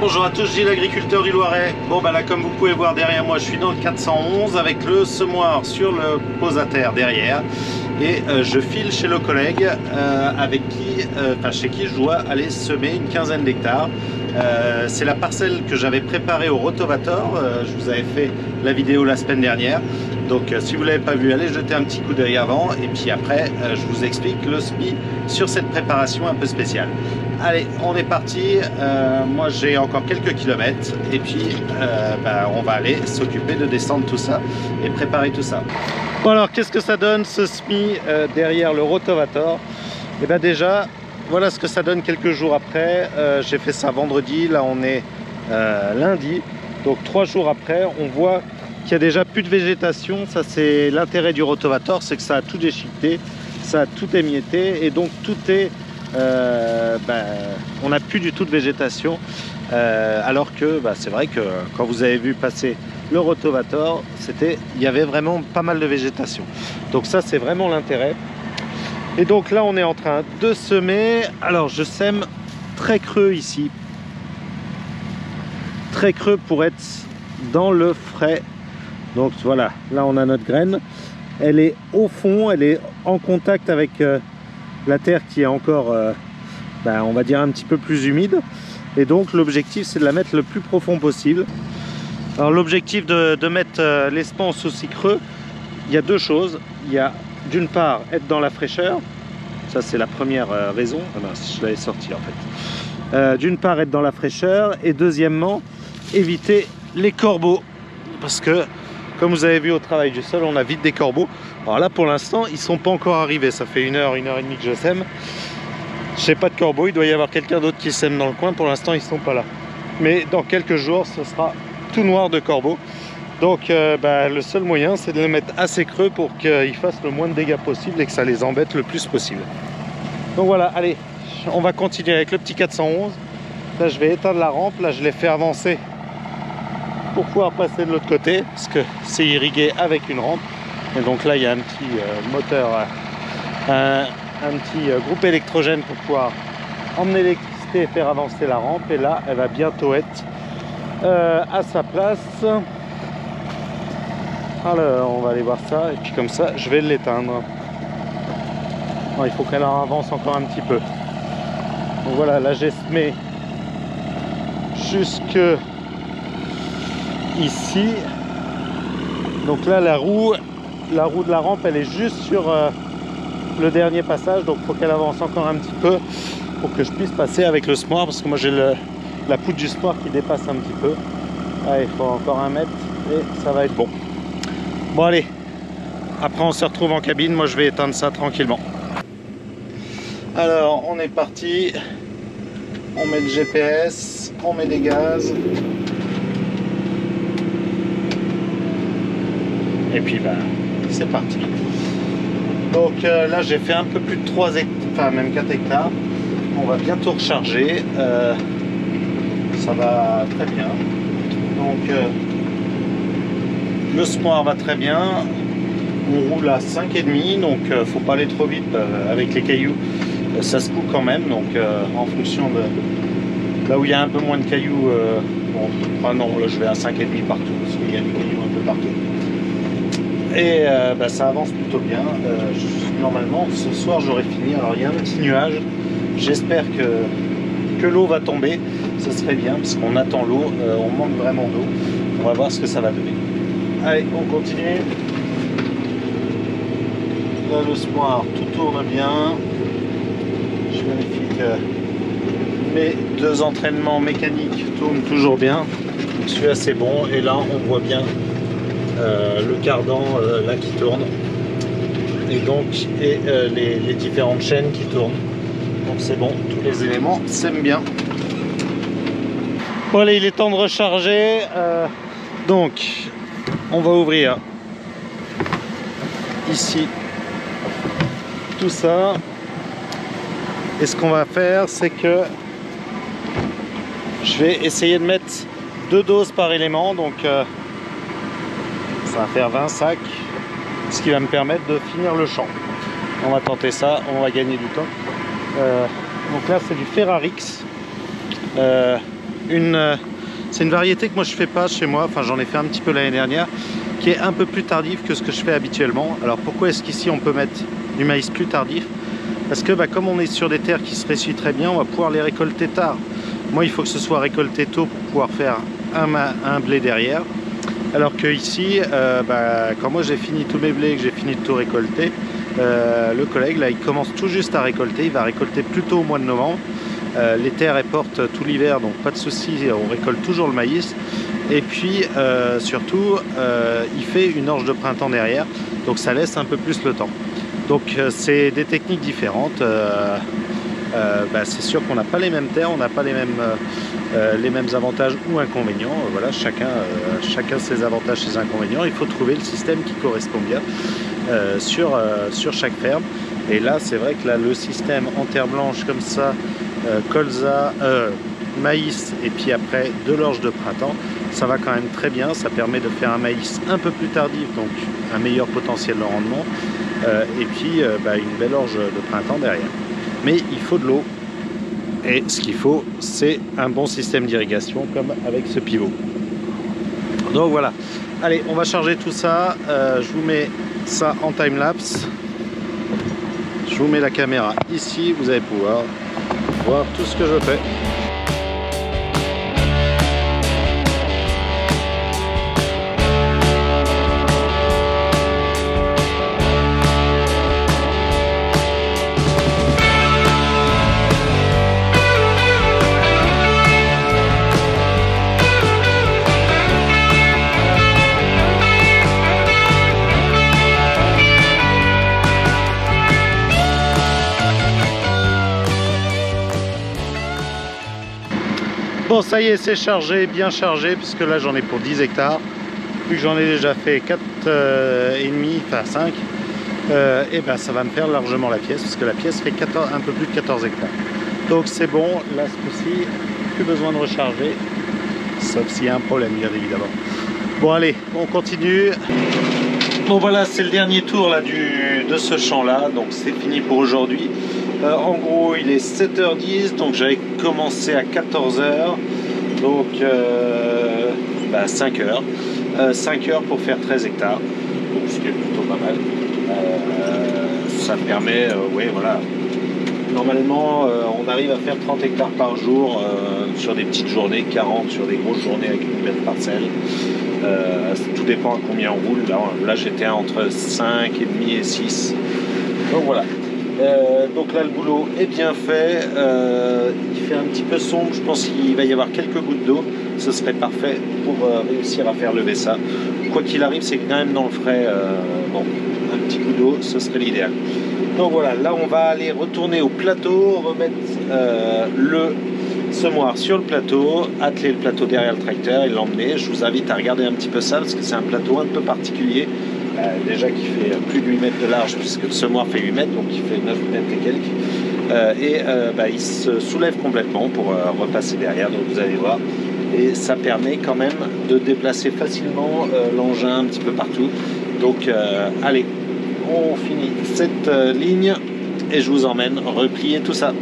Bonjour à tous, Gilles, l'agriculteur du Loiret. Bon bah là, comme vous pouvez voir derrière moi, je suis dans le 411 avec le semoir sur le posateur derrière et je file chez le collègue chez qui je dois aller semer une quinzaine d'hectares. C'est la parcelle que j'avais préparée au Rotovator. Je vous avais fait la vidéo la semaine dernière. Donc si vous ne l'avez pas vu, allez jeter un petit coup d'œil avant et puis après je vous explique le SPI sur cette préparation un peu spéciale. Allez, on est parti. Moi j'ai encore quelques kilomètres et puis on va aller s'occuper de descendre tout ça et préparer tout ça. Bon alors, qu'est-ce que ça donne ce SPI derrière le Rotovator? Et bien déjà, voilà ce que ça donne quelques jours après. J'ai fait ça vendredi, là on est lundi. Donc 3 jours après, on voit qu'il y a déjà plus de végétation. Ça c'est l'intérêt du Rotovator, c'est que ça a tout déchiqueté, ça a tout émietté et donc tout est... on n'a plus du tout de végétation alors que c'est vrai que quand vous avez vu passer le Rotovator, il y avait vraiment pas mal de végétation. Donc ça c'est vraiment l'intérêt. Et donc là on est en train de semer. Alors je sème très creux ici, très creux pour être dans le frais. Donc voilà, là on a notre graine, elle est au fond, elle est en contact avec la terre qui est encore on va dire un petit peu plus humide, et donc l'objectif c'est de la mettre le plus profond possible. Alors l'objectif de mettre les semences aussi creux, il y a deux choses. Il y a d'une part être dans la fraîcheur, ça c'est la première raison. Ah ben, je l'avais sorti en fait. D'une part être dans la fraîcheur et deuxièmement éviter les corbeaux, parce que comme vous avez vu au travail du sol, on a vite des corbeaux. Alors là pour l'instant ils sont pas encore arrivés, ça fait une heure et demie que je sème. Je sais pas de corbeaux, il doit y avoir quelqu'un d'autre qui sème dans le coin, pour l'instant ils sont pas là. Mais dans quelques jours ce sera tout noir de corbeaux. Donc le seul moyen c'est de les mettre assez creux pour qu'ils fassent le moins de dégâts possible et que ça les embête le plus possible. Donc voilà, allez, on va continuer avec le petit 411. Là je vais éteindre la rampe, là je l'ai fait avancer pour pouvoir passer de l'autre côté parce que c'est irrigué avec une rampe. Et donc là il y a un petit moteur, un petit groupe électrogène pour pouvoir emmener l'électricité et faire avancer la rampe. Et là elle va bientôt être à sa place. Alors on va aller voir ça et puis comme ça je vais l'éteindre. Il faut qu'elle avance encore un petit peu. Donc voilà, là j'ai semé jusque ici. Donc là la roue de la rampe elle est juste sur le dernier passage, donc il faut qu'elle avance encore un petit peu pour que je puisse passer avec le semoir, parce que moi j'ai la poutre du semoir qui dépasse un petit peu. Il faut encore 1 mètre et ça va être bon. Bon allez, après on se retrouve en cabine, moi je vais éteindre ça tranquillement. Alors on est parti, on met le GPS, on met des gaz. Et puis c'est parti. Donc là j'ai fait un peu plus de 3 hectares, enfin même 4 hectares. On va bientôt recharger. Ça va très bien. Donc le semoir va très bien. On roule à 5,5, donc faut pas aller trop vite avec les cailloux. Ça se coupe quand même, donc en fonction de là où il y a un peu moins de cailloux, non, là je vais à 5,5 partout, parce qu'il y a des cailloux un peu partout. Et ça avance plutôt bien. Normalement ce soir j'aurai fini. Alors il y a un petit nuage, j'espère que l'eau va tomber, ce serait bien parce qu'on attend l'eau, on manque vraiment d'eau. On va voir ce que ça va donner. Allez, on continue. Là le semoir tout tourne bien. Je vérifie que mes 2 entraînements mécaniques tournent toujours bien. Donc celui-là c'est bon, et là on voit bien le cardan là qui tourne, et donc les différentes chaînes qui tournent. Donc c'est bon, tous les éléments s'aiment bien. Bon allez, il est temps de recharger. Donc on va ouvrir ici tout ça, et ce qu'on va faire c'est que je vais essayer de mettre 2 doses par élément, donc ça va faire 20 sacs, ce qui va me permettre de finir le champ. On va tenter ça, on va gagner du temps. Donc là c'est du Ferrarix. c'est une variété que moi je fais pas chez moi, enfin j'en ai fait un petit peu l'année dernière, qui est un peu plus tardive que ce que je fais habituellement. Alors pourquoi est-ce qu'ici on peut mettre du maïs plus tardif? Parce que comme on est sur des terres qui se ressuient très bien, on va pouvoir les récolter tard. Moi il faut que ce soit récolté tôt pour pouvoir faire un blé derrière. Alors que ici, quand moi j'ai fini tous mes blés, que j'ai fini de tout récolter, le collègue là il commence tout juste à récolter, il va récolter plutôt au mois de novembre. Les terres elles portent tout l'hiver, donc pas de souci, on récolte toujours le maïs. Et puis surtout il fait une orge de printemps derrière, donc ça laisse un peu plus le temps. Donc c'est des techniques différentes. C'est sûr qu'on n'a pas les mêmes terres, on n'a pas les mêmes avantages ou inconvénients. Voilà, chacun ses avantages, ses inconvénients. Il faut trouver le système qui correspond bien sur chaque ferme. Et là c'est vrai que là le système en terre blanche comme ça, colza, maïs et puis après de l'orge de printemps, ça va quand même très bien. Ça permet de faire un maïs un peu plus tardif, donc un meilleur potentiel de rendement, et puis une belle orge de printemps derrière. Mais il faut de l'eau, et ce qu'il faut c'est un bon système d'irrigation comme avec ce pivot. Donc voilà, allez on va charger tout ça. Je vous mets ça en time-lapse. Je vous mets la caméra ici, vous allez pouvoir voir tout ce que je fais. Bon ça y est, c'est chargé, bien chargé, puisque là j'en ai pour 10 hectares. Vu que j'en ai déjà fait 4,5, enfin 5, et ça va me faire largement la pièce, parce que la pièce fait un peu plus de 14 hectares. Donc c'est bon, là ce coup-ci, plus besoin de recharger, sauf s'il y a un problème bien évidemment. Bon allez, on continue. Bon voilà, c'est le dernier tour là de ce champ là, donc c'est fini pour aujourd'hui. En gros il est 7h10, donc j'avais commencé à 14h, donc 5 heures. 5 heures pour faire 13 hectares, donc ce qui est plutôt pas mal. Ça me permet, voilà, normalement on arrive à faire 30 hectares par jour sur des petites journées, 40 sur des grosses journées avec une belle parcelle. Tout dépend à combien on roule. Là j'étais entre 5,5 et 6. Donc voilà. Donc là le boulot est bien fait. Il fait un petit peu sombre. Je pense qu'il va y avoir quelques gouttes d'eau. Ce serait parfait pour réussir à faire lever ça. Quoi qu'il arrive, c'est quand même dans le frais. Bon, un petit coup d'eau, ce serait l'idéal. Donc voilà, là on va aller retourner au plateau, remettre le semoir sur le plateau, atteler le plateau derrière le tracteur et l'emmener. Je vous invite à regarder un petit peu ça parce que c'est un plateau un peu particulier, déjà qui fait plus de 8 mètres de large puisque le semoir fait 8 mètres, donc il fait 9 mètres et quelques, il se soulève complètement pour repasser derrière, donc vous allez voir, et ça permet quand même de déplacer facilement l'engin un petit peu partout. Donc allez, on finit cette ligne et je vous emmène replier tout ça.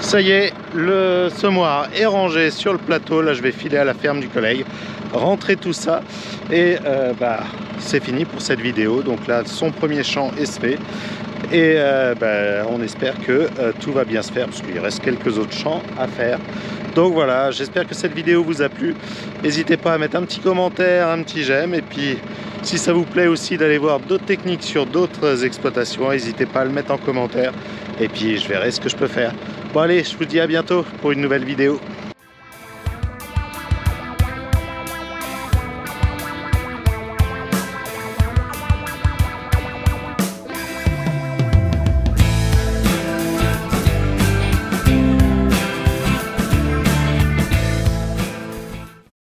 Ça y est, le semoir est rangé sur le plateau. Là je vais filer à la ferme du collègue, rentrer tout ça et c'est fini pour cette vidéo. Donc là son premier champ est fait. Et on espère que tout va bien se faire parce qu'il reste quelques autres champs à faire. Donc voilà, j'espère que cette vidéo vous a plu. N'hésitez pas à mettre un petit commentaire, un petit j'aime, et puis si ça vous plaît aussi d'aller voir d'autres techniques sur d'autres exploitations, n'hésitez pas à le mettre en commentaire et puis je verrai ce que je peux faire. Bon allez, je vous dis à bientôt pour une nouvelle vidéo.